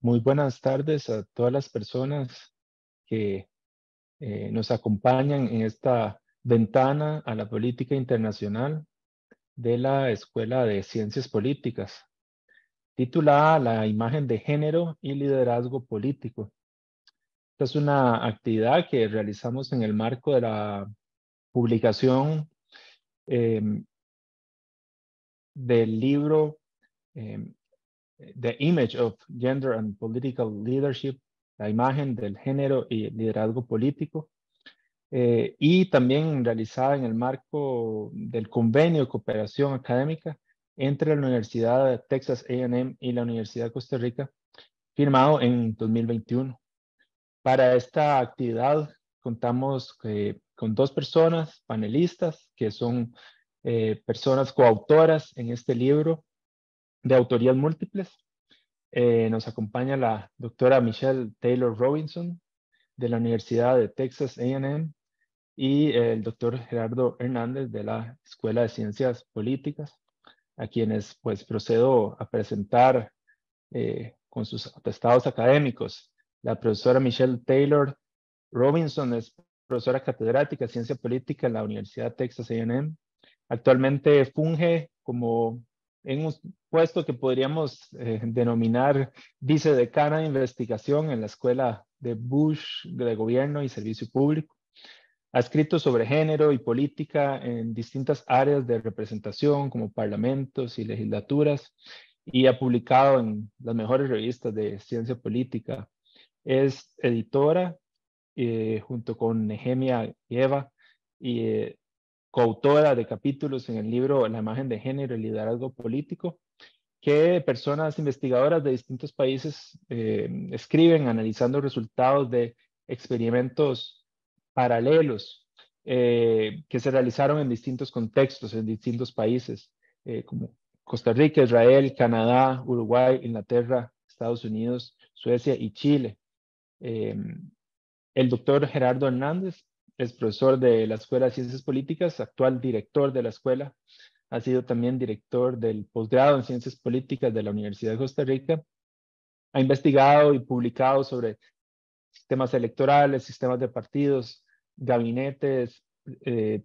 Muy buenas tardes a todas las personas que nos acompañan en esta ventana a la política internacional de la Escuela de Ciencias Políticas, titulada La imagen de género y liderazgo político. Esta es una actividad que realizamos en el marco de la publicación em, del libro em, The Image of Gender and Political Leadership, la imagen del género y liderazgo político, y también realizada en el marco del convenio de cooperación académica entre la Universidad de Texas A&M y la Universidad de Costa Rica, firmado en 2021. Para esta actividad contamos con dos personas panelistas que son personas coautoras en este libro de autorías múltiples. Nos acompaña la doctora Michelle Taylor Robinson de la Universidad de Texas A&M y el doctor Gerardo Hernández de la Escuela de Ciencias Políticas, a quienes pues procedo a presentar con sus atestados académicos. La profesora Michelle Taylor Robinson es profesora catedrática de Ciencia Política en la Universidad de Texas A&M. Actualmente funge como en un puesto que podríamos denominar vicedecana de investigación en la Escuela de Bush de Gobierno y Servicio Público. Ha escrito sobre género y política en distintas áreas de representación como parlamentos y legislaturas y ha publicado en las mejores revistas de ciencia política. Es editora junto con Nehemia Eva y coautora de capítulos en el libro La imagen de género y liderazgo político, que personas investigadoras de distintos países escriben analizando resultados de experimentos paralelos que se realizaron en distintos contextos, en distintos países, como Costa Rica, Israel, Canadá, Uruguay, Inglaterra, Estados Unidos, Suecia y Chile. El doctor Gerardo Hernández es profesor de la Escuela de Ciencias Políticas, actual director de la escuela. Ha sido también director del posgrado en Ciencias Políticas de la Universidad de Costa Rica. Ha investigado y publicado sobre sistemas electorales, sistemas de partidos, gabinetes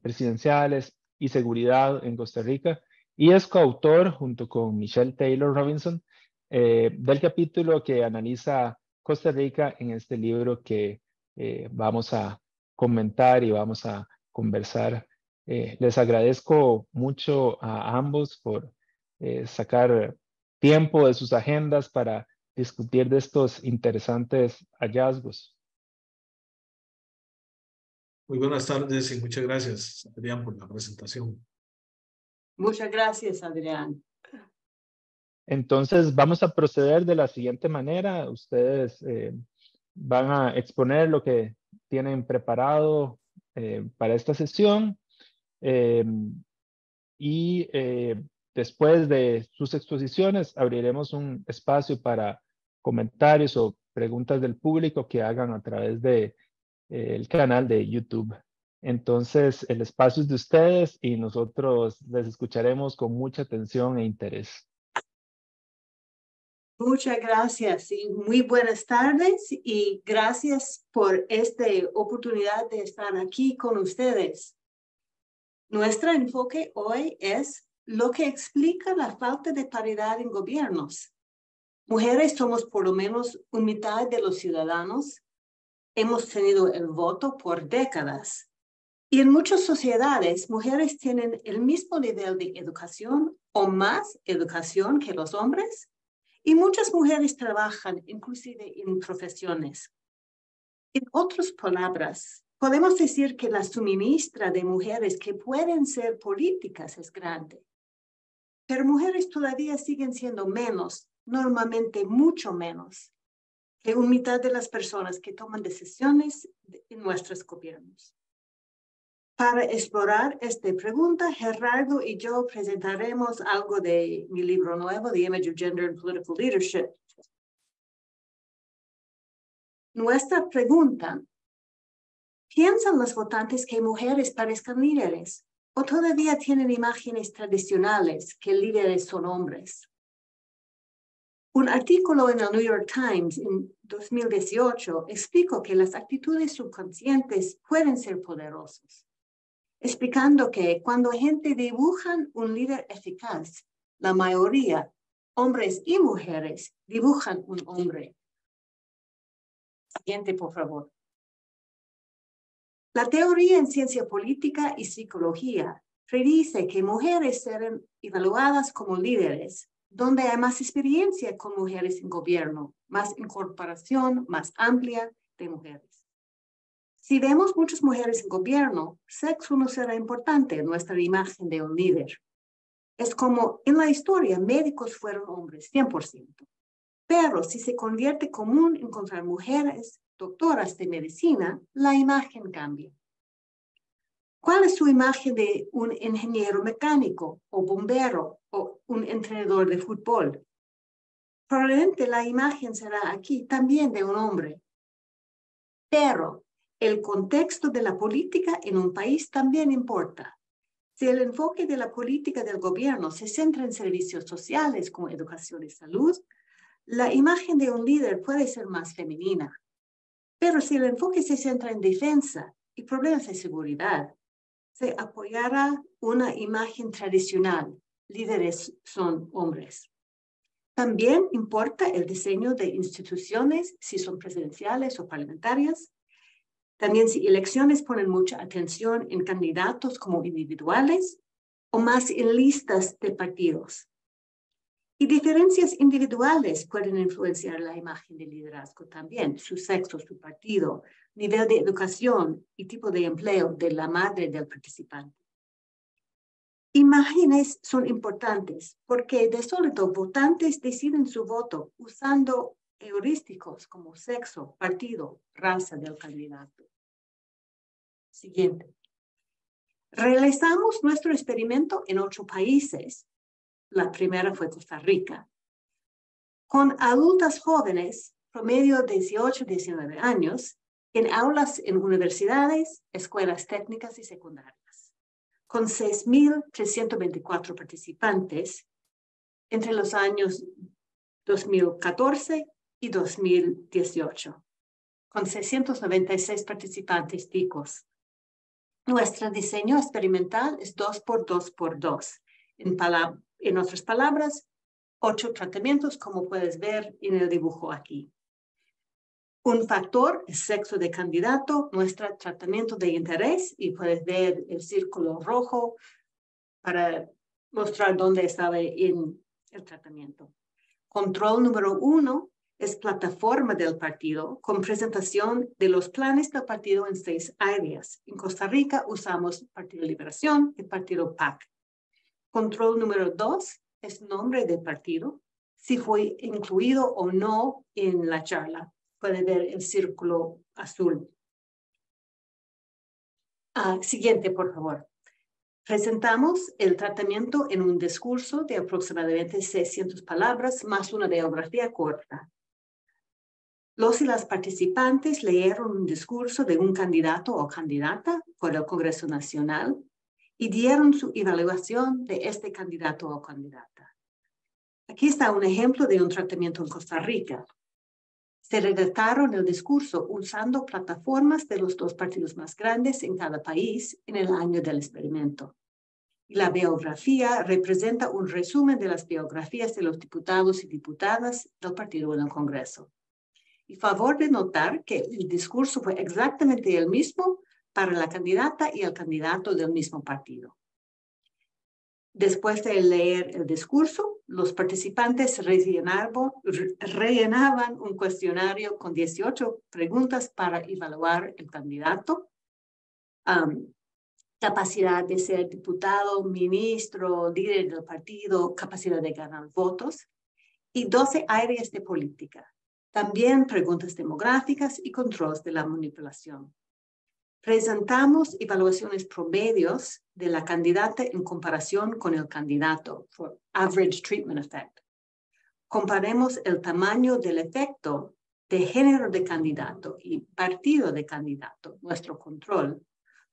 presidenciales y seguridad en Costa Rica. Y es coautor, junto con Michelle Taylor Robinson, del capítulo que analiza Costa Rica en este libro que vamos a comentar y vamos a conversar. Les agradezco mucho a ambos por sacar tiempo de sus agendas para discutir de estos interesantes hallazgos. Muy buenas tardes y muchas gracias, Adrián, por la presentación. Muchas gracias, Adrián. Entonces, vamos a proceder de la siguiente manera. Ustedes van a exponer lo que tienen preparado para esta sesión y después de sus exposiciones abriremos un espacio para comentarios o preguntas del público que hagan a través de el canal de YouTube. Entonces, el espacio es de ustedes y nosotros les escucharemos con mucha atención e interés. Muchas gracias y muy buenas tardes y gracias por esta oportunidad de estar aquí con ustedes. Nuestro enfoque hoy es lo que explica la falta de paridad en gobiernos. Mujeres somos por lo menos una mitad de los ciudadanos. Hemos tenido el voto por décadas. Y en muchas sociedades, mujeres tienen el mismo nivel de educación o más educación que los hombres. Y muchas mujeres trabajan inclusive en profesiones. En otras palabras, podemos decir que la suministra de mujeres que pueden ser políticas es grande. Pero mujeres todavía siguen siendo menos, normalmente mucho menos, que una mitad de las personas que toman decisiones en nuestros gobiernos. Para explorar esta pregunta, Gerardo y yo presentaremos algo de mi libro nuevo, The Image of Gender and Political Leadership. Nuestra pregunta: ¿piensan los votantes que mujeres parezcan líderes? ¿O todavía tienen imágenes tradicionales que líderes son hombres? Un artículo en el New York Times en 2018 explicó que las actitudes subconscientes pueden ser poderosas, explicando que cuando gente dibujan un líder eficaz, la mayoría, hombres y mujeres, dibujan un hombre. Siguiente, por favor. La teoría en ciencia política y psicología predice que mujeres serán evaluadas como líderes, donde hay más experiencia con mujeres en gobierno, más incorporación más amplia de mujeres. Si vemos muchas mujeres en gobierno, sexo no será importante en nuestra imagen de un líder. Es como en la historia, médicos fueron hombres, 100%. Pero si se convierte común encontrar mujeres doctoras de medicina, la imagen cambia. ¿Cuál es su imagen de un ingeniero mecánico o bombero o un entrenador de fútbol? Probablemente la imagen será aquí también de un hombre. Pero el contexto de la política en un país también importa. Si el enfoque de la política del gobierno se centra en servicios sociales como educación y salud, la imagen de un líder puede ser más femenina. Pero si el enfoque se centra en defensa y problemas de seguridad, se apoyará una imagen tradicional. Líderes son hombres. También importa el diseño de instituciones, si son presidenciales o parlamentarias. También si elecciones ponen mucha atención en candidatos como individuales o más en listas de partidos. Y diferencias individuales pueden influenciar la imagen de liderazgo también, su sexo, su partido, nivel de educación y tipo de empleo de la madre del participante. Imágenes son importantes porque de sólido votantes deciden su voto usando heurísticos como sexo, partido, raza del candidato. Siguiente. Realizamos nuestro experimento en 8 países. La primera fue Costa Rica. Con adultas jóvenes, promedio 18-19 años, en aulas en universidades, escuelas técnicas y secundarias, con 6,324 participantes entre los años 2014 y 2018, con 696 participantes ticos. Nuestro diseño experimental es 2x2x2. En otras palabras, 8 tratamientos, como puedes ver en el dibujo aquí. Un factor es sexo de candidato, nuestro tratamiento de interés, y puedes ver el círculo rojo para mostrar dónde estaba en el tratamiento. Control número 1 es plataforma del partido con presentación de los planes del partido en 6 áreas. En Costa Rica usamos Partido Liberación y Partido PAC. Control número 2 es nombre del partido, si fue incluido o no en la charla. Puede ver el círculo azul. Siguiente, por favor. Presentamos el tratamiento en un discurso de aproximadamente 600 palabras más una biografía corta. Los y las participantes leyeron un discurso de un candidato o candidata por el Congreso Nacional y dieron su evaluación de este candidato o candidata. Aquí está un ejemplo de un tratamiento en Costa Rica. Se redactaron el discurso usando plataformas de los 2 partidos más grandes en cada país en el año del experimento. Y la biografía representa un resumen de las biografías de los diputados y diputadas del partido en el Congreso. Y favor de notar que el discurso fue exactamente el mismo para la candidata y el candidato del mismo partido. Después de leer el discurso, los participantes rellenaban un cuestionario con 18 preguntas para evaluar el candidato. Capacidad de ser diputado, ministro, líder del partido, capacidad de ganar votos, y 12 áreas de política. También preguntas demográficas y controles de la manipulación. Presentamos evaluaciones promedios de la candidata en comparación con el candidato, for average treatment effect. Comparemos el tamaño del efecto de género de candidato y partido de candidato, nuestro control,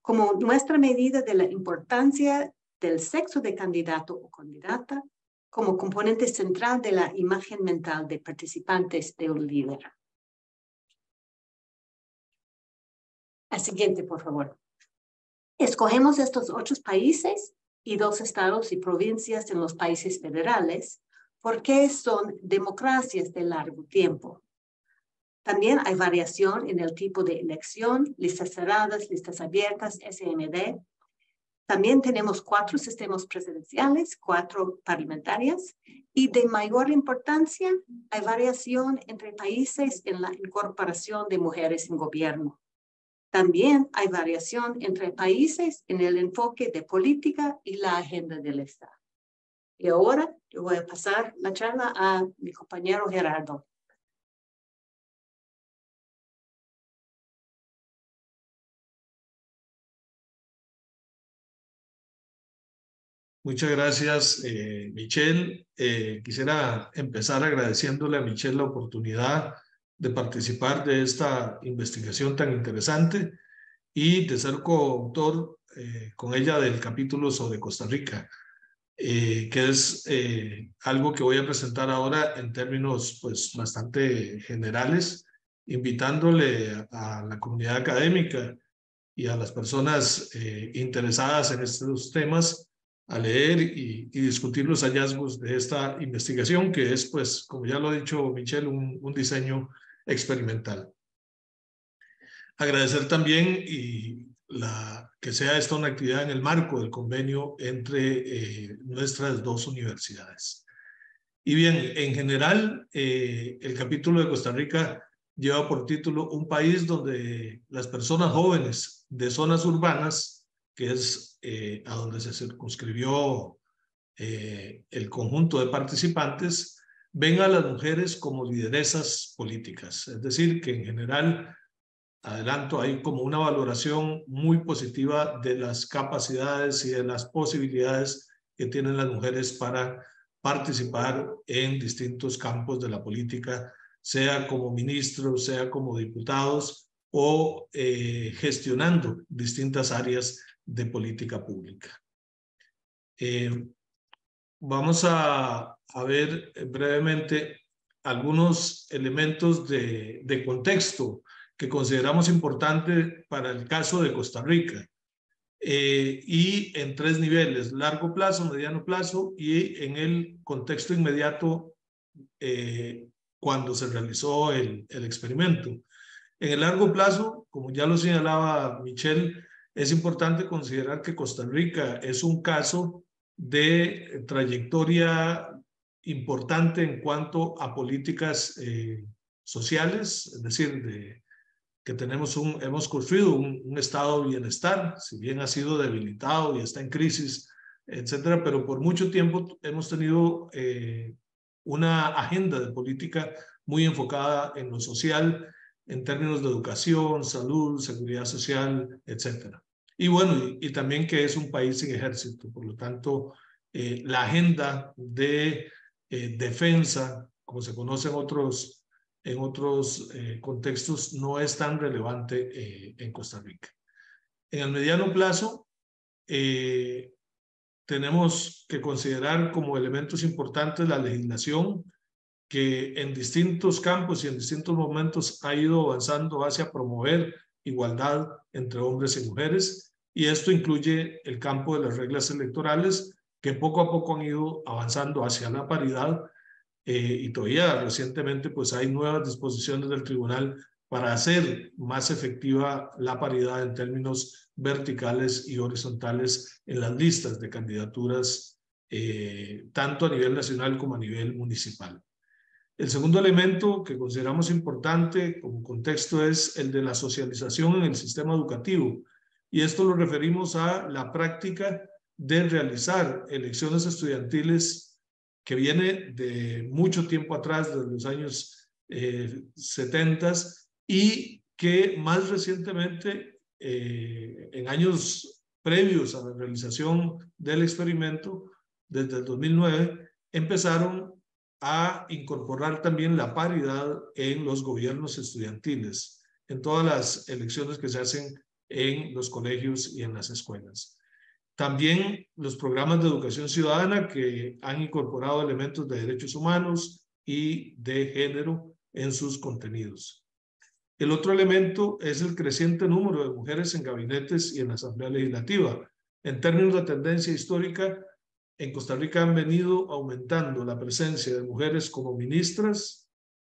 como nuestra medida de la importancia del sexo de candidato o candidata como componente central de la imagen mental de participantes de un líder. El siguiente, por favor. Escogemos estos 8 países y 2 estados y provincias en los países federales porque son democracias de largo tiempo. También hay variación en el tipo de elección, listas cerradas, listas abiertas, SMD. También tenemos 4 sistemas presidenciales, 4 parlamentarias, y de mayor importancia, hay variación entre países en la incorporación de mujeres en gobierno. También hay variación entre países en el enfoque de política y la agenda del Estado. Y ahora yo voy a pasar la charla a mi compañero Gerardo. Muchas gracias, Michelle. Quisiera empezar agradeciéndole a Michelle la oportunidad de participar de esta investigación tan interesante y de ser coautor con ella del capítulo sobre Costa Rica, que es algo que voy a presentar ahora en términos pues, bastante generales, invitándole a la comunidad académica y a las personas interesadas en estos temas a leer y discutir los hallazgos de esta investigación, que es, pues, como ya lo ha dicho Michelle, un diseño experimental. Agradecer también que sea esta una actividad en el marco del convenio entre nuestras 2 universidades. Y bien, en general, el capítulo de Costa Rica lleva por título Un país donde las personas jóvenes de zonas urbanas, que es a donde se circunscribió el conjunto de participantes, ven a las mujeres como lideresas políticas. Es decir, que en general, adelanto, hay como una valoración muy positiva de las capacidades y de las posibilidades que tienen las mujeres para participar en distintos campos de la política, sea como ministros, sea como diputados o gestionando distintas áreas de política pública. Vamos a ver brevemente algunos elementos de contexto que consideramos importante para el caso de Costa Rica. Y en 3 niveles: largo plazo, mediano plazo y en el contexto inmediato cuando se realizó el experimento. En el largo plazo, como ya lo señalaba Michelle, es importante considerar que Costa Rica es un caso de trayectoria importante en cuanto a políticas sociales, es decir, que hemos construido un estado de bienestar, si bien ha sido debilitado y está en crisis, etcétera, pero por mucho tiempo hemos tenido una agenda de política muy enfocada en lo social, en términos de educación, salud, seguridad social, etcétera. Y bueno, y también que es un país sin ejército, por lo tanto, la agenda de defensa, como se conoce en otros contextos, no es tan relevante en Costa Rica. En el mediano plazo, tenemos que considerar como elementos importantes la legislación, que en distintos campos y en distintos momentos ha ido avanzando hacia promover igualdad entre hombres y mujeres, y esto incluye el campo de las reglas electorales, que poco a poco han ido avanzando hacia la paridad, y todavía recientemente pues hay nuevas disposiciones del tribunal para hacer más efectiva la paridad en términos verticales y horizontales en las listas de candidaturas, tanto a nivel nacional como a nivel municipal. El segundo elemento que consideramos importante como contexto es el de la socialización en el sistema educativo, y esto lo referimos a la práctica de realizar elecciones estudiantiles que viene de mucho tiempo atrás, desde los años 70, y que más recientemente, en años previos a la realización del experimento, desde el 2009, empezaron a incorporar también la paridad en los gobiernos estudiantiles, en todas las elecciones que se hacen en los colegios y en las escuelas. También los programas de educación ciudadana que han incorporado elementos de derechos humanos y de género en sus contenidos. El otro elemento es el creciente número de mujeres en gabinetes y en la Asamblea Legislativa. En términos de tendencia histórica, en Costa Rica han venido aumentando la presencia de mujeres como ministras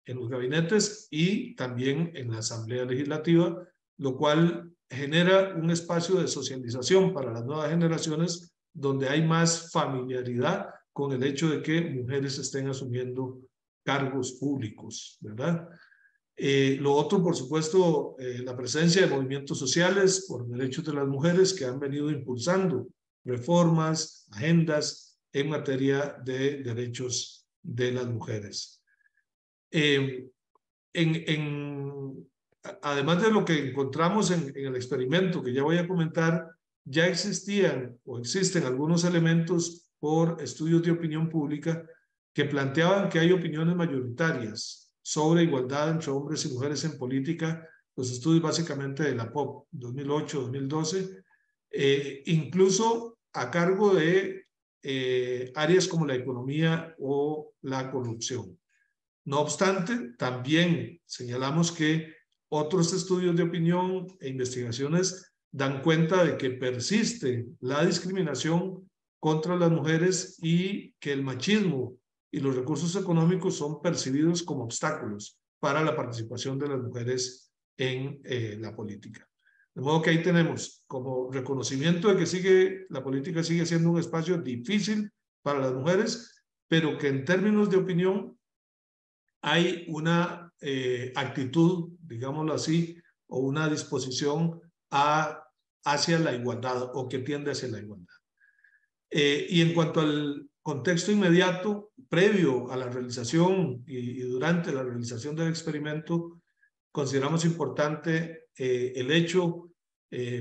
en los gabinetes y también en la Asamblea Legislativa, lo cual genera un espacio de socialización para las nuevas generaciones donde hay más familiaridad con el hecho de que mujeres estén asumiendo cargos públicos, ¿verdad? Lo otro, por supuesto, la presencia de movimientos sociales por derechos de las mujeres que han venido impulsando reformas, agendas en materia de derechos de las mujeres. Además de lo que encontramos en el experimento que ya voy a comentar, ya existían o existen algunos elementos por estudios de opinión pública que planteaban que hay opiniones mayoritarias sobre igualdad entre hombres y mujeres en política, los estudios básicamente de la POP 2008-2012, incluso a cargo de áreas como la economía o la corrupción. No obstante, también señalamos que otros estudios de opinión e investigaciones dan cuenta de que persiste la discriminación contra las mujeres y que el machismo y los recursos económicos son percibidos como obstáculos para la participación de las mujeres en la política. De modo que ahí tenemos como reconocimiento de que la política sigue siendo un espacio difícil para las mujeres, pero que en términos de opinión hay una actitud, digámoslo así, o una disposición hacia la igualdad o que tiende hacia la igualdad. Y en cuanto al contexto inmediato, previo a la realización y durante la realización del experimento, consideramos importante el hecho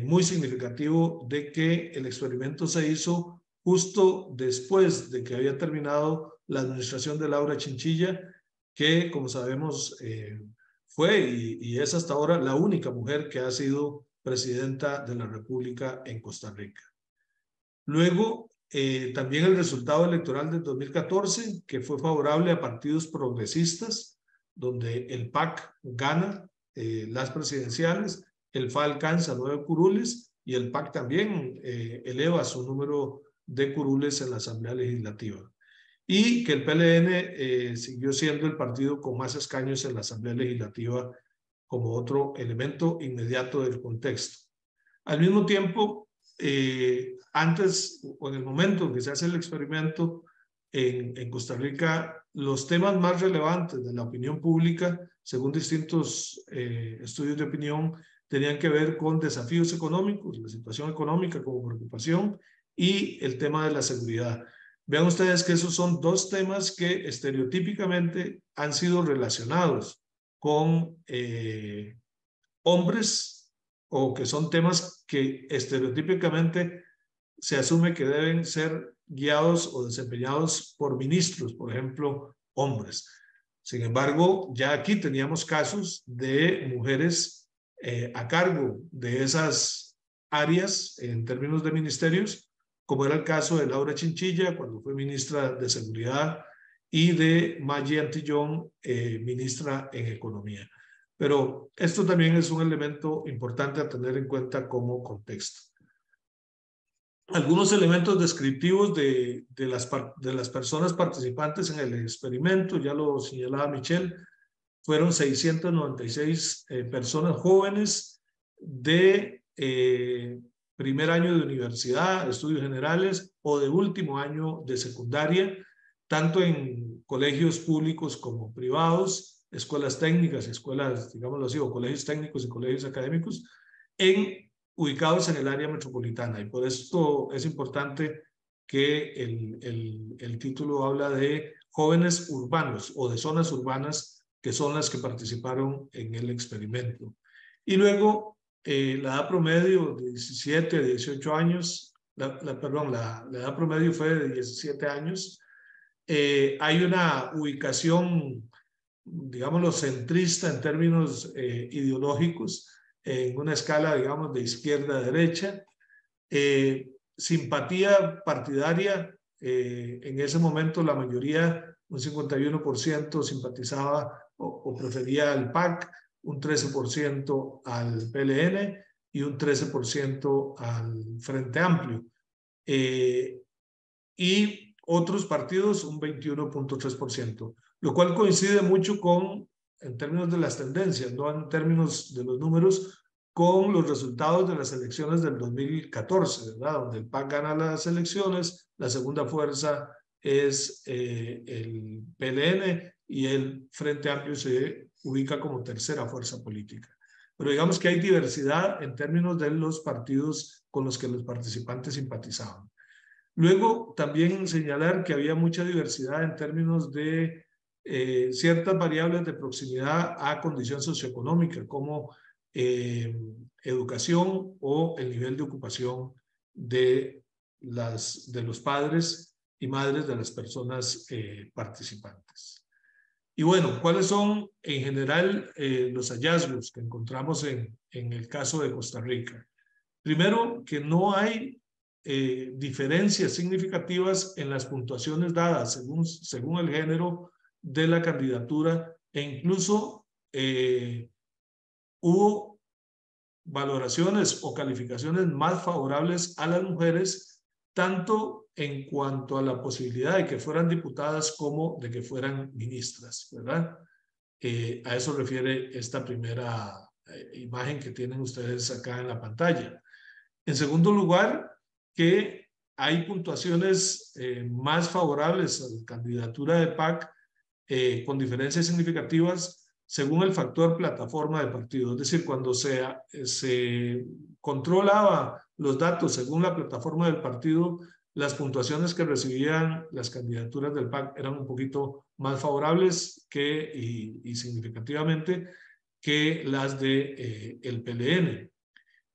muy significativo de que el experimento se hizo justo después de que había terminado la administración de Laura Chinchilla, que, como sabemos, fue y es hasta ahora la única mujer que ha sido presidenta de la República en Costa Rica. Luego, también el resultado electoral del 2014, que fue favorable a partidos progresistas, donde el PAC gana las presidenciales, el FA alcanza 9 curules y el PAC también eleva su número de curules en la Asamblea Legislativa. Y que el PLN siguió siendo el partido con más escaños en la Asamblea Legislativa como otro elemento inmediato del contexto. Al mismo tiempo, antes o en el momento en que se hace el experimento en Costa Rica, los temas más relevantes de la opinión pública, según distintos estudios de opinión, tenían que ver con desafíos económicos, la situación económica como preocupación y el tema de la seguridad. Vean ustedes que esos son dos temas que estereotípicamente han sido relacionados con hombres o que son temas que estereotípicamente se asume que deben ser guiados o desempeñados por ministros, por ejemplo, hombres. Sin embargo, ya aquí teníamos casos de mujeres a cargo de esas áreas en términos de ministerios, como era el caso de Laura Chinchilla cuando fue ministra de Seguridad y de Maggie Antillón, ministra en Economía. Pero esto también es un elemento importante a tener en cuenta como contexto. Algunos elementos descriptivos de las personas participantes en el experimento, ya lo señalaba Michelle, fueron 696 personas jóvenes de primer año de universidad, estudios generales o de último año de secundaria, tanto en colegios públicos como privados, escuelas técnicas, escuelas, digámoslo así, o colegios técnicos y colegios académicos, ubicados en el área metropolitana. Y por esto es importante que el título habla de jóvenes urbanos o de zonas urbanas que son las que participaron en el experimento. Y luego la edad promedio de 17 a 18 años, la edad promedio fue de 17 años. Hay una ubicación, digámoslo, centrista en términos ideológicos, en una escala, digamos, de izquierda a derecha. simpatía partidaria, en ese momento la mayoría, un 51% simpatizaba o prefería al PAC, un 13% al PLN y un 13% al Frente Amplio. Y otros partidos un 21.3%, lo cual coincide mucho con, en términos de las tendencias, no en términos de los números, con los resultados de las elecciones del 2014, ¿verdad? Donde el PAC gana las elecciones, la segunda fuerza es el PLN y el Frente Amplio se ubica como tercera fuerza política. Pero digamos que hay diversidad en términos de los partidos con los que los participantes simpatizaban. Luego, también señalar que había mucha diversidad en términos de ciertas variables de proximidad a condición socioeconómica, como educación o el nivel de ocupación de los padres y madres de las personas participantes. Y bueno, ¿cuáles son en general los hallazgos que encontramos en el caso de Costa Rica? Primero, que no hay diferencias significativas en las puntuaciones dadas según el género de la candidatura, e incluso hubo valoraciones o calificaciones más favorables a las mujeres, tanto en cuanto a la posibilidad de que fueran diputadas como de que fueran ministras, ¿verdad? A eso refiere esta primera imagen que tienen ustedes acá en la pantalla. En segundo lugar, que hay puntuaciones más favorables a la candidatura de PAC con diferencias significativas según el factor plataforma de partido. Es decir, cuando se controlaba los datos según la plataforma del partido, las puntuaciones que recibían las candidaturas del PAC eran un poquito más favorables y significativamente que las de el PLN.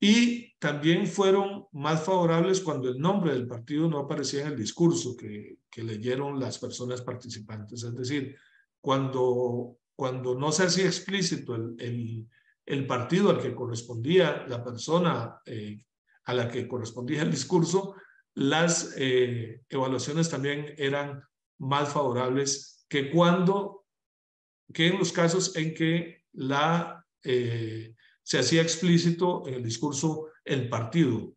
Y también fueron más favorables cuando el nombre del partido no aparecía en el discurso que leyeron las personas participantes. Es decir, cuando no se hacía explícito el partido al que correspondía la persona a la que correspondía el discurso, las evaluaciones también eran más favorables que en los casos en que se hacía explícito en el discurso el partido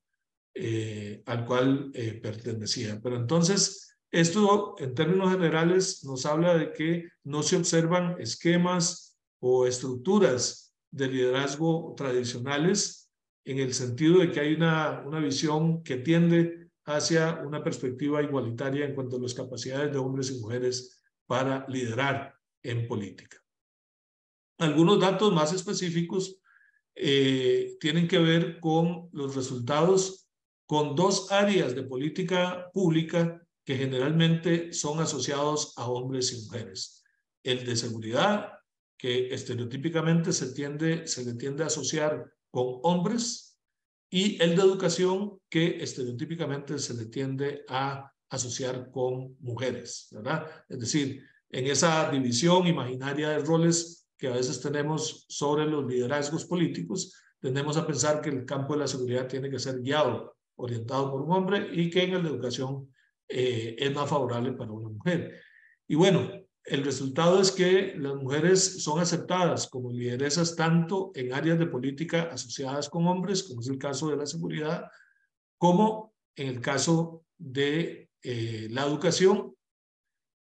al cual pertenecía. Pero entonces, esto en términos generales nos habla de que no se observan esquemas o estructuras de liderazgo tradicionales, en el sentido de que hay una visión que tiende hacia una perspectiva igualitaria en cuanto a las capacidades de hombres y mujeres para liderar en política. Algunos datos más específicos tienen que ver con los resultados con dos áreas de política pública que generalmente son asociados a hombres y mujeres. El de seguridad, que estereotípicamente se le tiende a asociar con hombres, y el de educación, que estereotípicamente se le tiende a asociar con mujeres, ¿verdad? Es decir, en esa división imaginaria de roles que a veces tenemos sobre los liderazgos políticos, tendemos a pensar que el campo de la seguridad tiene que ser guiado, orientado por un hombre, y que en el de educación es más favorable para una mujer. Y bueno, el resultado es que las mujeres son aceptadas como lideresas tanto en áreas de política asociadas con hombres, como es el caso de la seguridad, como en el caso de la educación,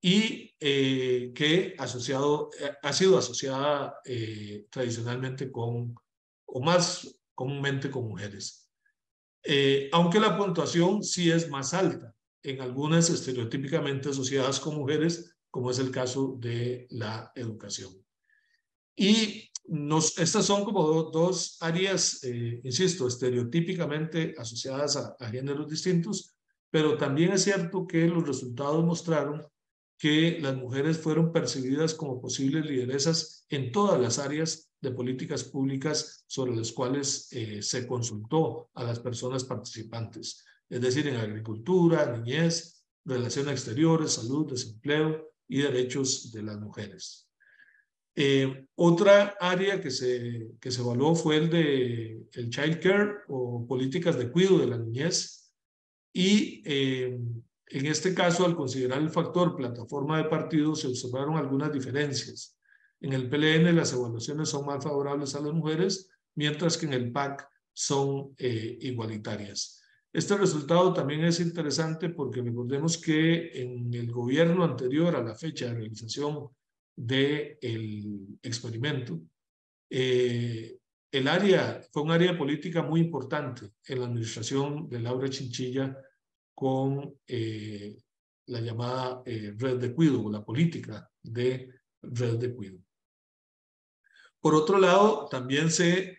y que ha sido asociada tradicionalmente o más comúnmente con mujeres. Aunque la puntuación sí es más alta en algunas estereotípicamente asociadas con mujeres, como es el caso de la educación. Y estas son como dos áreas, insisto, estereotípicamente asociadas a géneros distintos, pero también es cierto que los resultados mostraron que las mujeres fueron percibidas como posibles lideresas en todas las áreas de políticas públicas sobre las cuales se consultó a las personas participantes, es decir, en agricultura, niñez, relaciones exteriores, salud, desempleo y derechos de las mujeres. Otra área que se evaluó fue el child care o políticas de cuidado de la niñez, Y en este caso, al considerar el factor plataforma de partido, se observaron algunas diferencias. En el PLN las evaluaciones son más favorables a las mujeres, mientras que en el PAC son igualitarias. Este resultado también es interesante porque recordemos que en el gobierno anterior a la fecha de realización del experimento, el área fue un área política muy importante en la administración de Laura Chinchilla con la llamada red de cuido, o la política de red de cuido. Por otro lado, también se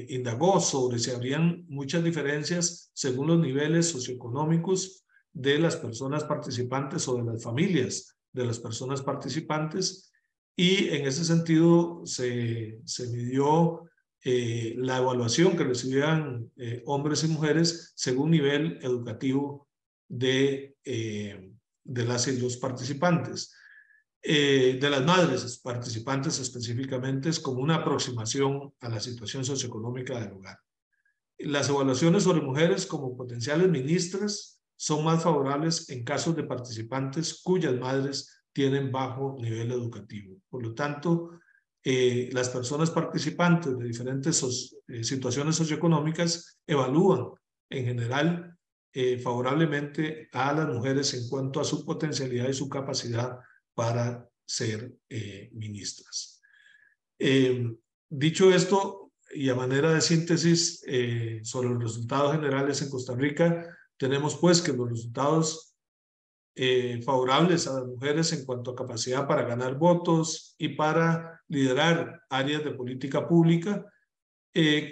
indagó sobre si habrían muchas diferencias según los niveles socioeconómicos de las personas participantes o de las familias de las personas participantes, y en ese sentido se midió la evaluación que recibían hombres y mujeres según nivel educativo de las y los participantes. De las madres participantes específicamente, es como una aproximación a la situación socioeconómica del hogar. Las evaluaciones sobre mujeres como potenciales ministras son más favorables en casos de participantes cuyas madres tienen bajo nivel educativo. Por lo tanto, las personas participantes de diferentes situaciones socioeconómicas evalúan en general favorablemente a las mujeres en cuanto a su potencialidad y su capacidad para ser ministras. Dicho esto, y a manera de síntesis sobre los resultados generales en Costa Rica, tenemos pues que los resultados favorables a las mujeres en cuanto a capacidad para ganar votos y para liderar áreas de política pública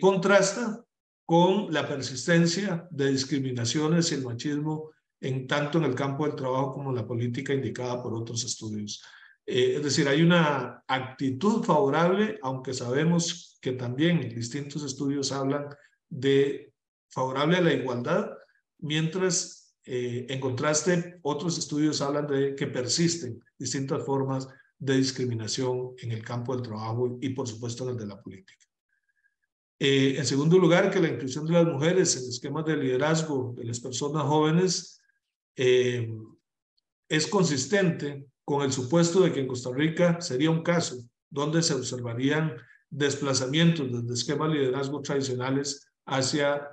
contrasta con la persistencia de discriminaciones y el machismo tanto en el campo del trabajo como en la política indicada por otros estudios. Es decir, hay una actitud favorable, aunque sabemos que también distintos estudios hablan de favorable a la igualdad, mientras en contraste otros estudios hablan de que persisten distintas formas de discriminación en el campo del trabajo y por supuesto en el de la política. En segundo lugar, que la inclusión de las mujeres en esquemas de liderazgo de las personas jóvenes es consistente con el supuesto de que en Costa Rica sería un caso donde se observarían desplazamientos desde esquemas de liderazgo tradicionales hacia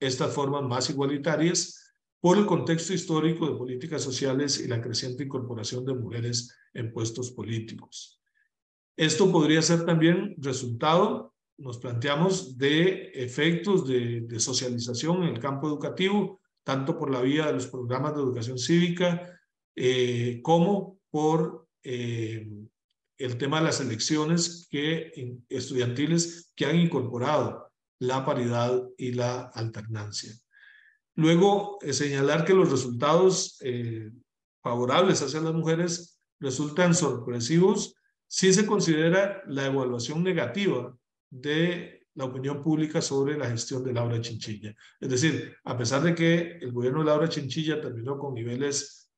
estas formas más igualitarias por el contexto histórico de políticas sociales y la creciente incorporación de mujeres en puestos políticos. Esto podría ser también resultado, nos planteamos, de efectos de socialización en el campo educativo, tanto por la vía de los programas de educación cívica como por el tema de las elecciones estudiantiles que han incorporado la paridad y la alternancia. Luego, señalar que los resultados favorables hacia las mujeres resultan sorpresivos si se considera la evaluación negativa de la opinión pública sobre la gestión de Laura Chinchilla. Es decir, a pesar de que el gobierno de Laura Chinchilla terminó con niveles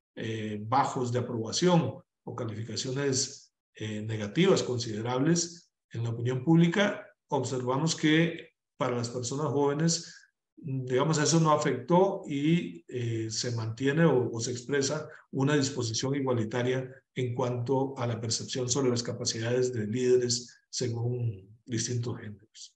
bajos de aprobación o calificaciones negativas considerables en la opinión pública, observamos que para las personas jóvenes, digamos, eso no afectó y se mantiene o se expresa una disposición igualitaria en cuanto a la percepción sobre las capacidades de líderes según distintos géneros.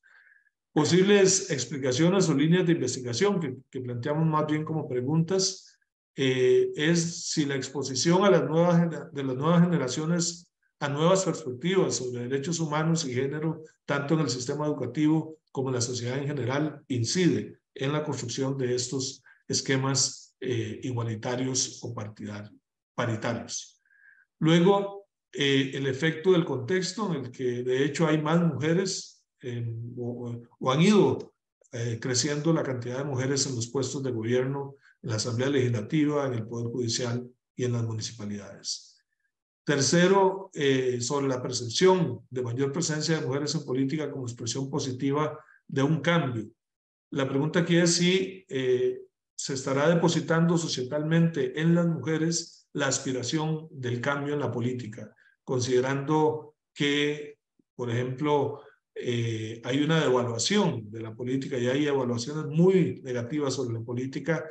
Posibles explicaciones o líneas de investigación que planteamos más bien como preguntas es si la exposición a las nuevas generaciones a nuevas perspectivas sobre derechos humanos y género, tanto en el sistema educativo como en la sociedad en general, incide en la construcción de estos esquemas igualitarios o paritarios. Luego, el efecto del contexto en el que de hecho hay más mujeres o han ido creciendo la cantidad de mujeres en los puestos de gobierno, en la Asamblea Legislativa, en el Poder Judicial y en las municipalidades. Tercero, sobre la percepción de mayor presencia de mujeres en política como expresión positiva de un cambio. La pregunta aquí es si se estará depositando societalmente en las mujeres la aspiración del cambio en la política, considerando que, por ejemplo, hay una devaluación de la política y hay evaluaciones muy negativas sobre la política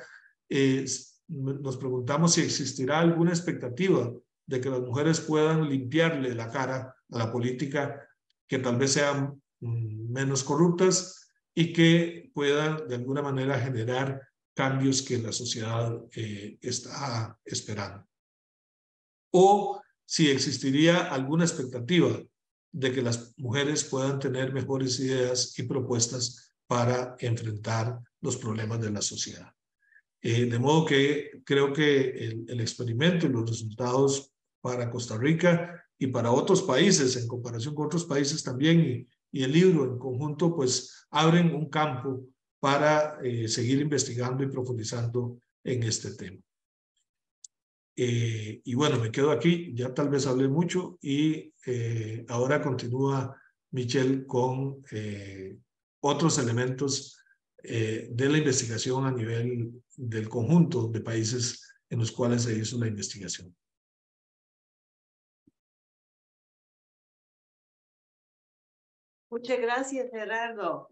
nos preguntamos si existirá alguna expectativa de que las mujeres puedan limpiarle la cara a la política, que tal vez sean menos corruptas y que puedan de alguna manera generar cambios que la sociedad está esperando. O si existiría alguna expectativa de que las mujeres puedan tener mejores ideas y propuestas para enfrentar los problemas de la sociedad. De modo que creo que el experimento y los resultados para Costa Rica y para otros países, en comparación con otros países también, y el libro en conjunto, pues abren un campo para seguir investigando y profundizando en este tema. Y bueno, me quedo aquí, ya tal vez hablé mucho y ahora continúa Michelle con otros elementos de la investigación a nivel del conjunto de países en los cuales se hizo la investigación. Muchas gracias, Gerardo.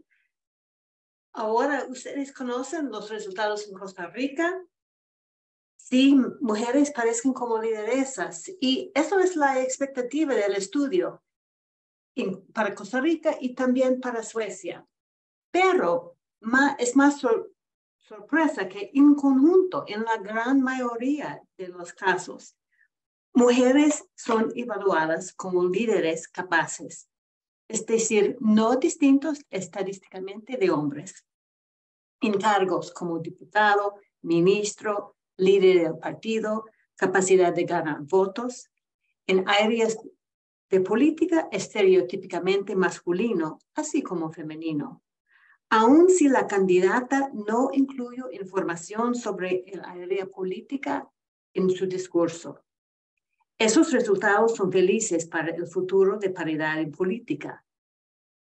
Ahora, ¿ustedes conocen los resultados en Costa Rica? Sí, mujeres parecen como lideresas y eso es la expectativa del estudio para Costa Rica y también para Suecia. Pero es más sorpresa que en conjunto, en la gran mayoría de los casos, mujeres son evaluadas como líderes capaces, es decir, no distintos estadísticamente de hombres, en cargos como diputado, ministro, líder del partido, capacidad de ganar votos, en áreas de política estereotípicamente masculino, así como femenino. Aun si la candidata no incluyó información sobre el área política en su discurso. Esos resultados son felices para el futuro de paridad en política,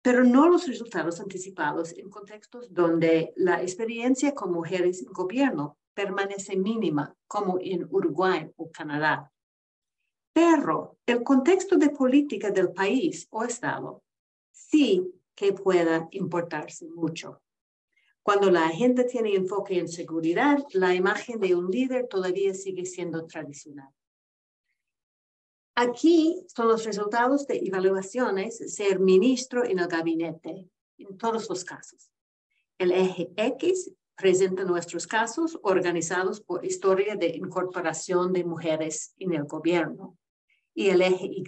pero no los resultados anticipados en contextos donde la experiencia con mujeres en gobierno permanece mínima, como en Uruguay o Canadá. Pero el contexto de política del país o estado sí que pueda importarse mucho. Cuando la agenda tiene enfoque en seguridad, la imagen de un líder todavía sigue siendo tradicional. Aquí son los resultados de evaluaciones ser ministro en el gabinete, en todos los casos. El eje X presenta nuestros casos organizados por historia de incorporación de mujeres en el gobierno. Y el eje Y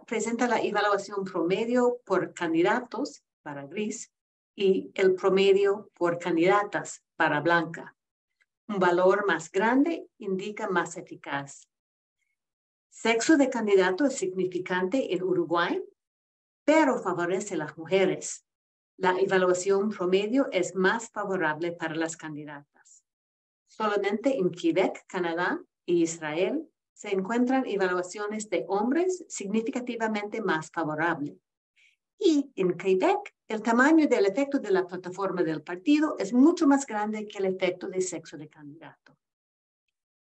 presenta la evaluación promedio por candidatos para gris y el promedio por candidatas para blanca. Un valor más grande indica más eficaz. Sexo de candidato es significante en Uruguay, pero favorece a las mujeres. La evaluación promedio es más favorable para las candidatas. Solamente en Quebec, Canadá y Israel se encuentran evaluaciones de hombres significativamente más favorables. Y en Quebec, el tamaño del efecto de la plataforma del partido es mucho más grande que el efecto de sexo de candidato.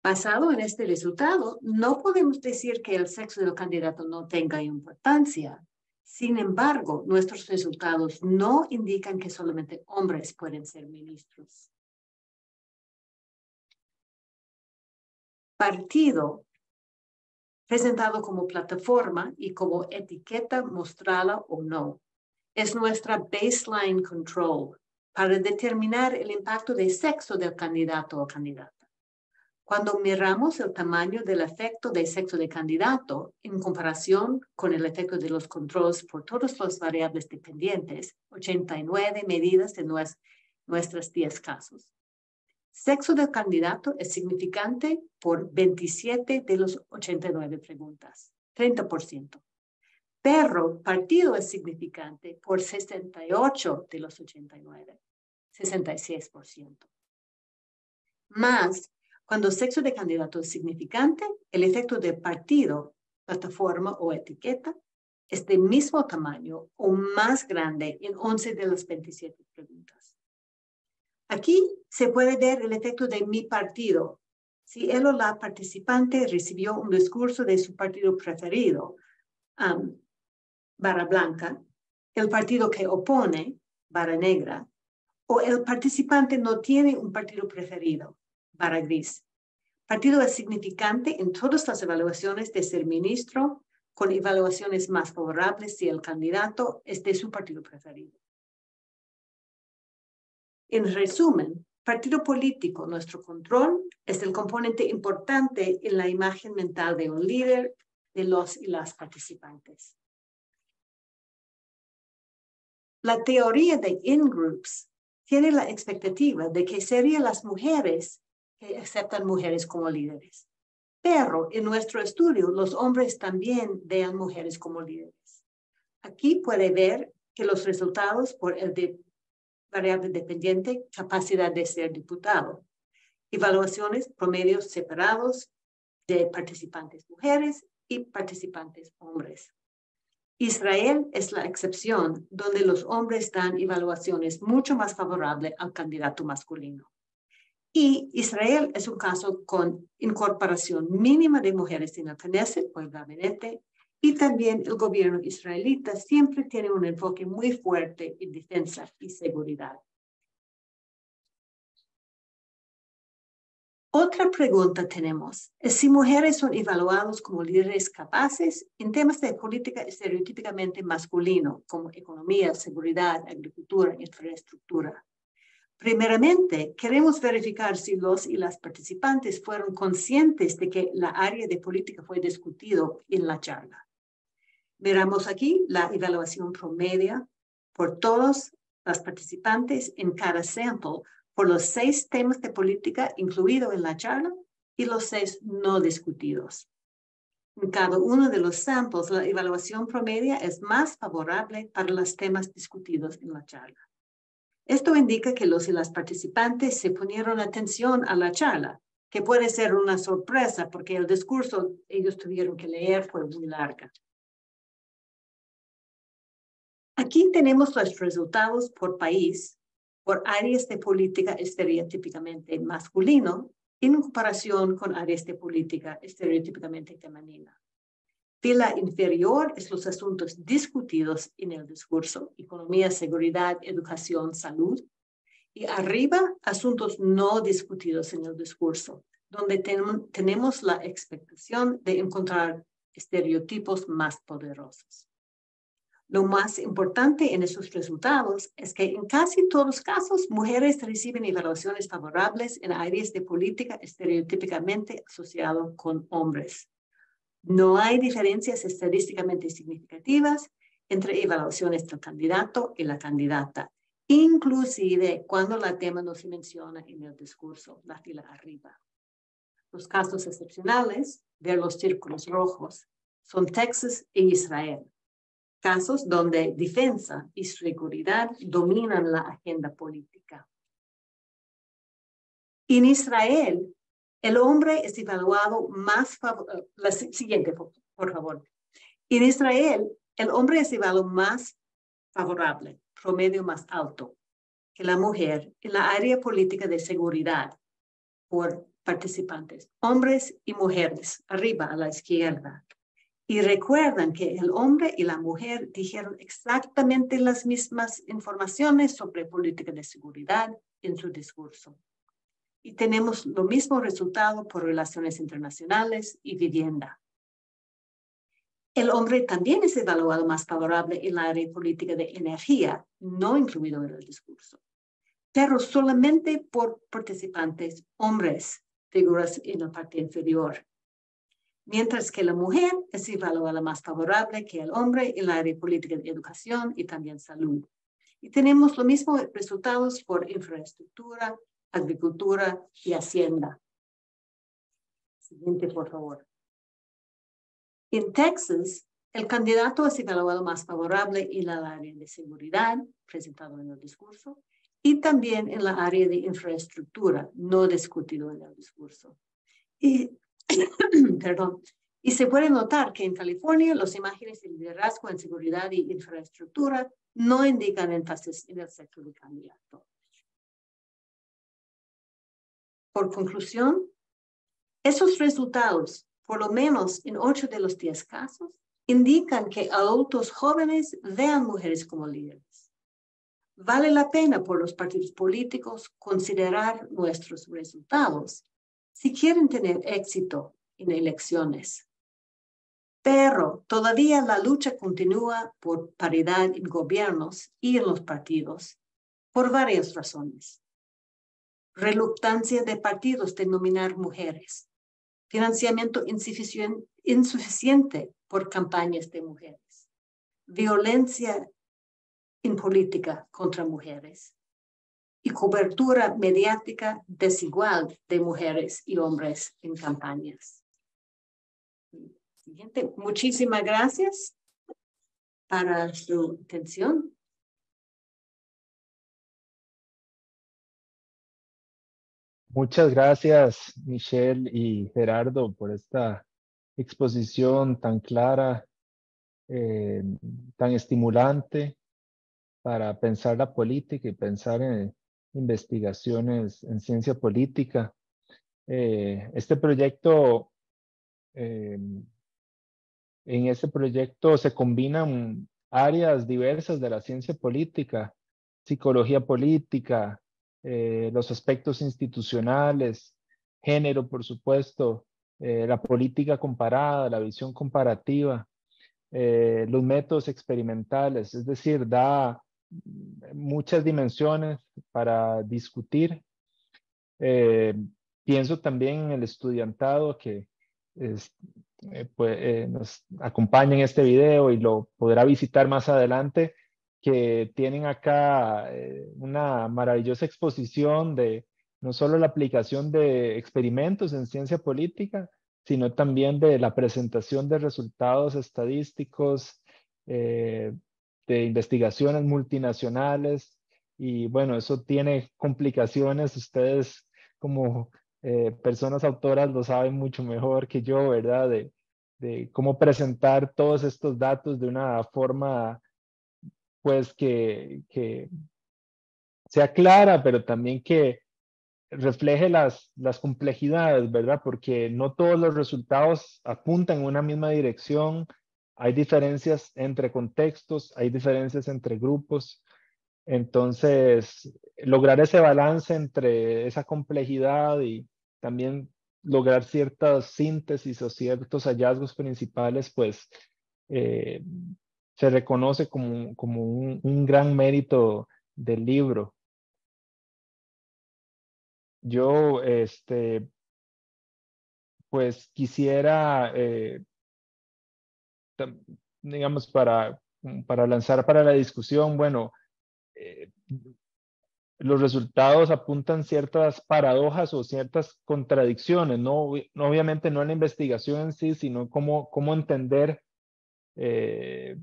Basado en este resultado, no podemos decir que el sexo del candidato no tenga importancia. Sin embargo, nuestros resultados no indican que solamente hombres pueden ser ministros. Partido, presentado como plataforma y como etiqueta mostrada o no, es nuestra baseline control para determinar el impacto de sexo del candidato o candidata. Cuando miramos el tamaño del efecto de sexo de candidato en comparación con el efecto de los controles por todas las variables dependientes, 89 medidas de nuestros 10 casos. Sexo del candidato es significante por 27 de los 89 preguntas, 30%. Pero partido es significante por 68 de los 89, 66%. Más, cuando sexo de candidato es significante, el efecto de partido, plataforma o etiqueta es de mismo tamaño o más grande en 11 de las 27 preguntas. Aquí se puede ver el efecto de mi partido. Si él o la participante recibió un discurso de su partido preferido, barra blanca, el partido que opone, barra negra, o el participante no tiene un partido preferido, barra gris. Partido es significante en todas las evaluaciones de ser ministro, con evaluaciones más favorables si el candidato es de su partido preferido. En resumen, partido político, nuestro control, es el componente importante en la imagen mental de un líder, de los y las participantes. La teoría de in-groups tiene la expectativa de que serían las mujeres que aceptan mujeres como líderes. Pero en nuestro estudio, los hombres también vean mujeres como líderes. Aquí puede ver que los resultados por el de variable dependiente, capacidad de ser diputado. Evaluaciones, promedios separados de participantes mujeres y participantes hombres. Israel es la excepción donde los hombres dan evaluaciones mucho más favorables al candidato masculino. Y Israel es un caso con incorporación mínima de mujeres en el Knesset o el gabinete, y también el gobierno israelita siempre tiene un enfoque muy fuerte en defensa y seguridad. Otra pregunta tenemos es si mujeres son evaluadas como líderes capaces en temas de política estereotípicamente masculino, como economía, seguridad, agricultura, infraestructura. Primeramente, queremos verificar si los y las participantes fueron conscientes de que la área de política fue discutido en la charla. Veramos aquí la evaluación promedio por todos los participantes en cada sample por los 6 temas de política incluidos en la charla y los 6 no discutidos. En cada uno de los samples, la evaluación promedio es más favorable para los temas discutidos en la charla. Esto indica que los y las participantes se ponieron atención a la charla, que puede ser una sorpresa porque el discurso ellos tuvieron que leer fue muy largo. Aquí tenemos los resultados por país, por áreas de política estereotípicamente masculino, en comparación con áreas de política estereotípicamente femenina. Fila inferior es los asuntos discutidos en el discurso, economía, seguridad, educación, salud. Y arriba, asuntos no discutidos en el discurso, donde tenemos la expectación de encontrar estereotipos más poderosos. Lo más importante en esos resultados es que en casi todos los casos, mujeres reciben evaluaciones favorables en áreas de política estereotípicamente asociadas con hombres. No hay diferencias estadísticamente significativas entre evaluaciones del candidato y la candidata, inclusive cuando la tema no se menciona en el discurso, la fila arriba. Los casos excepcionales, ver los círculos rojos, son Texas e Israel. Casos donde defensa y seguridad dominan la agenda política. En Israel, el hombre es evaluado más favorable. La siguiente, por favor. En Israel, el hombre es evaluado más favorable, promedio más alto, que la mujer en la área política de seguridad por participantes, hombres y mujeres, arriba a la izquierda. Y recuerdan que el hombre y la mujer dijeron exactamente las mismas informaciones sobre política de seguridad en su discurso. Y tenemos lo mismo resultado por relaciones internacionales y vivienda. El hombre también es evaluado más favorable en la área política de energía, no incluido en el discurso, pero solamente por participantes hombres, figuras en la parte inferior. Mientras que la mujer es evaluada más favorable que el hombre en la área política de educación y también salud. Y tenemos los mismos resultados por infraestructura, agricultura y hacienda. Siguiente, por favor. En Texas, el candidato es evaluado más favorable en la área de seguridad, presentado en el discurso, y también en la área de infraestructura, no discutido en el discurso. Perdón. Y se puede notar que en California las imágenes de liderazgo en seguridad y infraestructura no indican énfasis en el sexo del candidato. Por conclusión, esos resultados, por lo menos en 8 de los 10 casos, indican que adultos jóvenes vean mujeres como líderes. Vale la pena por los partidos políticos considerar nuestros resultados si quieren tener éxito en elecciones. Pero todavía la lucha continúa por paridad en gobiernos y en los partidos por varias razones. Reluctancia de partidos de nominar mujeres. Financiamiento insuficiente por campañas de mujeres. Violencia en política contra mujeres. Y cobertura mediática desigual de mujeres y hombres en campañas. Siguiente. Muchísimas gracias para su atención. Muchas gracias, Michelle y Gerardo, por esta exposición tan clara, tan estimulante para pensar la política y pensar en investigaciones en ciencia política. Este proyecto, en este proyecto se combinan áreas diversas de la ciencia política, psicología política, los aspectos institucionales, género, por supuesto, la política comparada, la visión comparativa, los métodos experimentales, es decir, da muchas dimensiones para discutir. Pienso también en el estudiantado que nos acompaña en este video y lo podrá visitar más adelante, que tienen acá una maravillosa exposición de no solo la aplicación de experimentos en ciencia política, sino también de la presentación de resultados estadísticos, de investigaciones multinacionales. Y bueno, eso tiene complicaciones. Ustedes como personas autoras lo saben mucho mejor que yo, ¿verdad? De cómo presentar todos estos datos de una forma, pues, que sea clara, pero también que refleje las complejidades, ¿verdad? Porque no todos los resultados apuntan en una misma dirección. Hay diferencias entre contextos, hay diferencias entre grupos. Entonces, lograr ese balance entre esa complejidad y también lograr ciertas síntesis o ciertos hallazgos principales, pues eh, se reconoce como un gran mérito del libro. Yo, pues quisiera, digamos, para lanzar para la discusión, bueno, eh, los resultados apuntan ciertas paradojas o ciertas contradicciones, no, obviamente no en la investigación en sí, sino cómo entender, eh,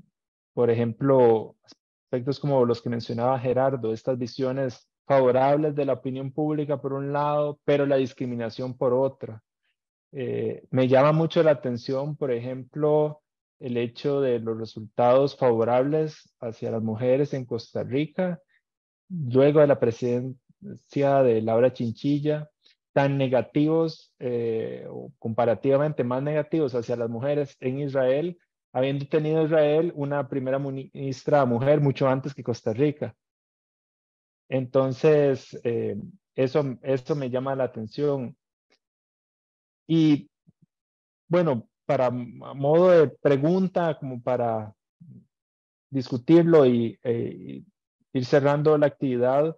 por ejemplo, aspectos como los que mencionaba Gerardo, estas visiones favorables de la opinión pública por un lado, pero la discriminación por otra. Me llama mucho la atención, por ejemplo, el hecho de los resultados favorables hacia las mujeres en Costa Rica luego de la presidencia de Laura Chinchilla, tan negativos o comparativamente más negativos hacia las mujeres en Israel, habiendo tenido Israel una primera ministra mujer mucho antes que Costa Rica. Entonces, eso me llama la atención. Y bueno, a modo de pregunta, como para discutirlo y ir cerrando la actividad,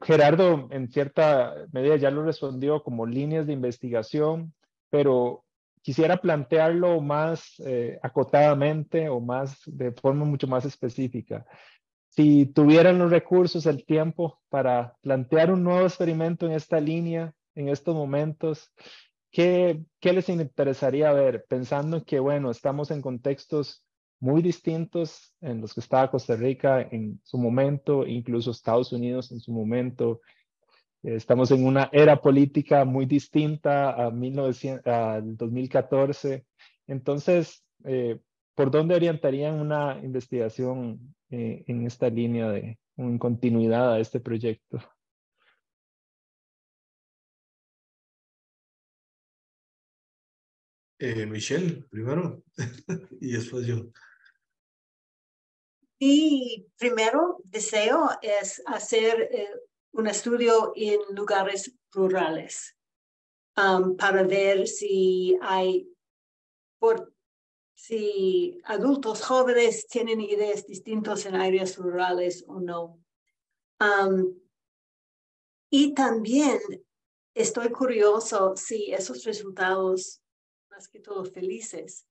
Gerardo, en cierta medida ya lo respondió como líneas de investigación, pero quisiera plantearlo más acotadamente o más de forma mucho más específica. Si tuvieran los recursos, el tiempo para plantear un nuevo experimento en esta línea, en estos momentos, ¿qué les interesaría ver? Pensando en que, bueno, estamos en contextos muy distintos en los que estaba Costa Rica en su momento, incluso Estados Unidos en su momento. Estamos en una era política muy distinta al 2014. Entonces, ¿por dónde orientarían una investigación en esta línea en continuidad a este proyecto? Michelle, primero, y después yo. Mi primero deseo es hacer un estudio en lugares rurales para ver si si adultos jóvenes tienen ideas distintas en áreas rurales o no. Y también estoy curioso si esos resultados, más que todo felices,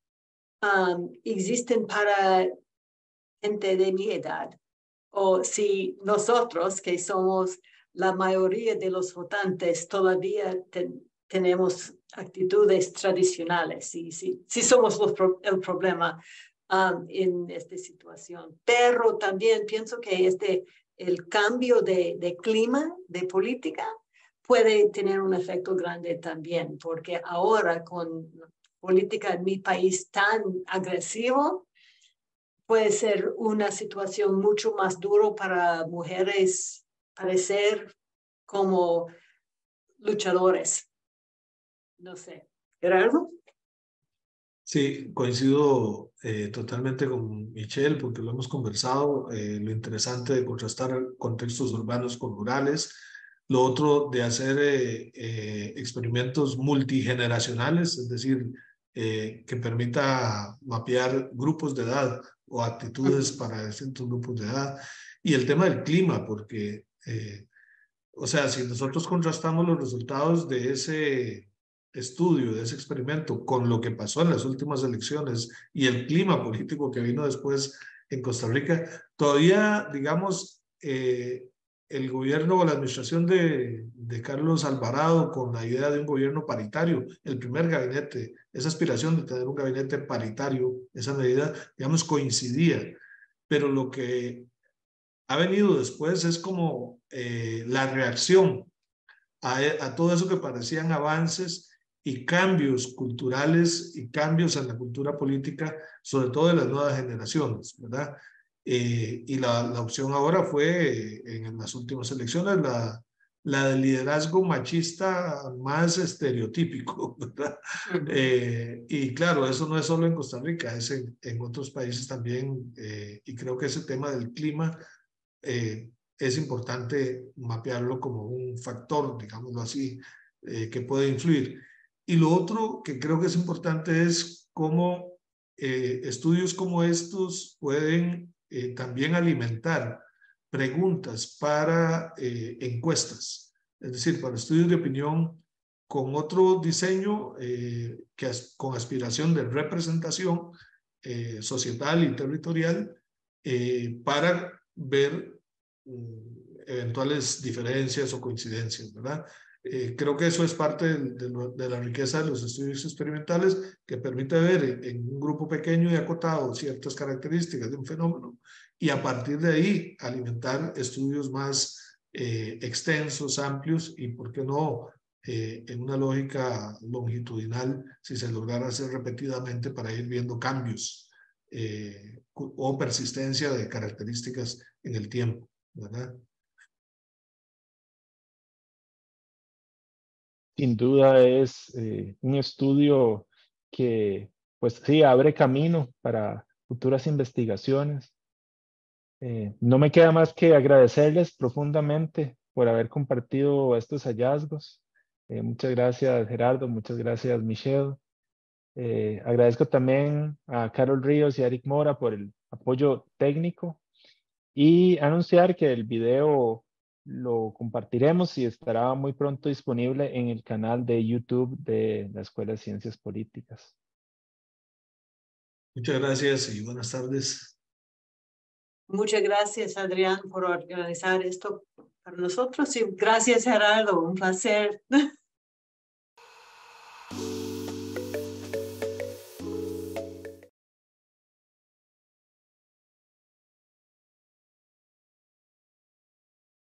existen para gente de mi edad, o si nosotros, que somos la mayoría de los votantes, todavía tenemos actitudes tradicionales, si somos el problema en esta situación. Pero también pienso que el cambio de clima, de política, puede tener un efecto grande también, porque ahora con política en mi país tan agresivo, puede ser una situación mucho más dura para mujeres parecer como luchadores. No sé. ¿Gerardo? Sí, coincido totalmente con Michelle porque lo hemos conversado, lo interesante de contrastar contextos urbanos con rurales, lo otro de hacer experimentos multigeneracionales, es decir, que permita mapear grupos de edad o actitudes para distintos grupos de edad, y el tema del clima, porque, o sea, si nosotros contrastamos los resultados de ese estudio, de ese experimento, con lo que pasó en las últimas elecciones y el clima político que vino después en Costa Rica, todavía, digamos, el gobierno o la administración de Carlos Alvarado, con la idea de un gobierno paritario, el primer gabinete, esa aspiración de tener un gabinete paritario, esa medida, digamos, coincidía. Pero lo que ha venido después es como la reacción a todo eso que parecían avances y cambios culturales y cambios en la cultura política, sobre todo de las nuevas generaciones, ¿verdad? Y la opción ahora fue, en las últimas elecciones, la del liderazgo machista más estereotípico, ¿verdad? Y claro, eso no es solo en Costa Rica, es en otros países también, y creo que ese tema del clima es importante mapearlo como un factor, digámoslo así, que puede influir. Y lo otro que creo que es importante es cómo estudios como estos pueden también alimentar preguntas para encuestas, es decir, para estudios de opinión con otro diseño, con aspiración de representación societal y territorial, para ver eventuales diferencias o coincidencias, ¿verdad? Creo que eso es parte de la riqueza de los estudios experimentales, que permite ver en un grupo pequeño y acotado ciertas características de un fenómeno y a partir de ahí alimentar estudios más extensos, amplios y, ¿por qué no?, en una lógica longitudinal, si se lograra hacer repetidamente para ir viendo cambios o persistencia de características en el tiempo, ¿verdad? Sin duda es un estudio que, pues sí, abre camino para futuras investigaciones. No me queda más que agradecerles profundamente por haber compartido estos hallazgos. Muchas gracias, Gerardo. Muchas gracias, Michelle. Agradezco también a Carol Ríos y a Eric Mora por el apoyo técnico y anunciar que el video lo compartiremos y estará muy pronto disponible en el canal de YouTube de la Escuela de Ciencias Políticas. Muchas gracias y buenas tardes. Muchas gracias, Adrián, por organizar esto para nosotros y gracias, Gerardo. Un placer.